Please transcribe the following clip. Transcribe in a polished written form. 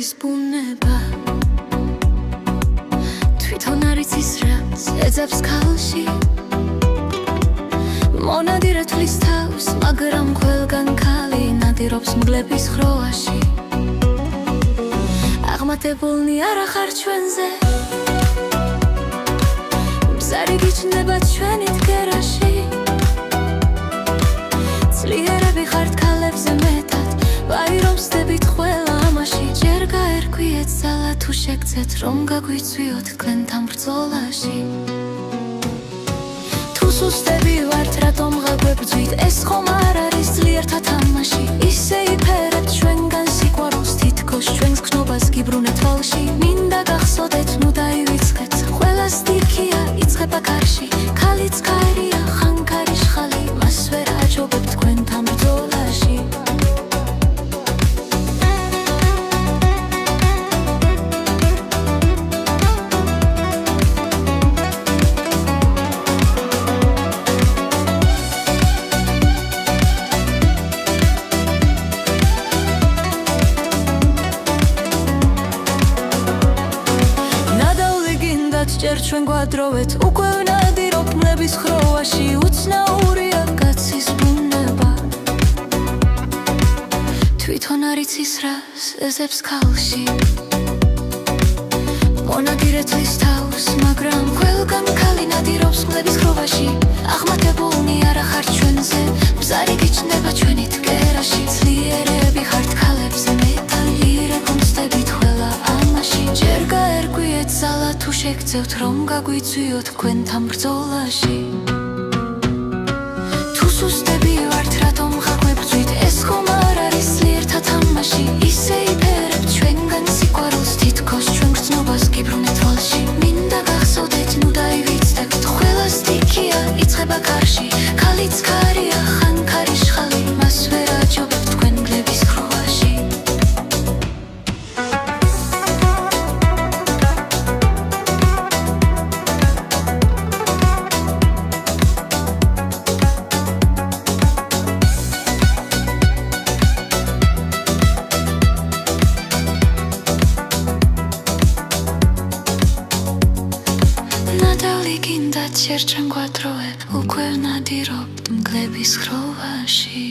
კაცის ბუნება თვითონ არის ის რაც ეძებს ქალში მონადირე თვლის თავს მაგრამ ყველგან ქალი ნადირობს მგლების ხროვაში აღმატებულნი არა ხარ ჩვენზე მზარი გიჩნდება ჩვენი თქერაში ძლიერები ხართ ქალებზე მეტად ვაი რომ ვსდებით ყველა ამაში ჯერ გაერქვიეთ ძალა თუ შეგძეთ რომ გაგვიწვიოთ თქვენთან ბრძოლაში თუ სუსტები ვართ რატომ გაგვებრძვით ეს ხომ არ არის ძლიერთა თამაში ისე იფერებთ ჩვენგან სიყვარულს თითქოს ჩვენს გზნობას გიბრუნეთ თვალში მინდა გახსოვდეთ ნუ დაივიწყეთ ყველა სტიქია იწყება კარში ქალიც კარია ხანქარი შხალი მას ვერ აჯობებთ თქვენთან ბრძოლაში ჯერ ჩვენ გვადროვეთ უკვე ვნადირობ მლების ხროვაში უცნაურია კაცის ბუნება თვითონ არის ის რაც ეძებს ქალში მონადირე თვლის თავს მაგრამ ყველგან ქალი ნადირობს მლების ხროვაში აღმატებულნი არა ხართ ჩვენზე მზარი გიჩნდება ჩვენი თქერაში ძლიერები ხართ ქალებზე მეტალიერებ ვსდებით ყველა ამაში ჯერ გაერკვიეთ ძალა თუ შეგძევთ რომ გაგვიწვიოთ თქვენთან ბრძოლაში თუ სუსტები ვართ რატომ გაგვებრძვით ეს ხომ არ არის ძლიერთა თამაში ისე იფერებთ ჩვენგან სიყვარულს თითქოს ჩვენ გრძნობას გიბრუნეთ თვალში მინდა გახსოვდეთ ნუ დაივიწყებთ ყველა სტიქია იწყება კარში ქალიც კარია ხანქარი შხალი მას ვერ აჯობებთ თქვენ მგლების ხროვაში გინდა ჯერ ჩვენ გვადროვებ უკვე ვნადირობ მგლების ხროვაში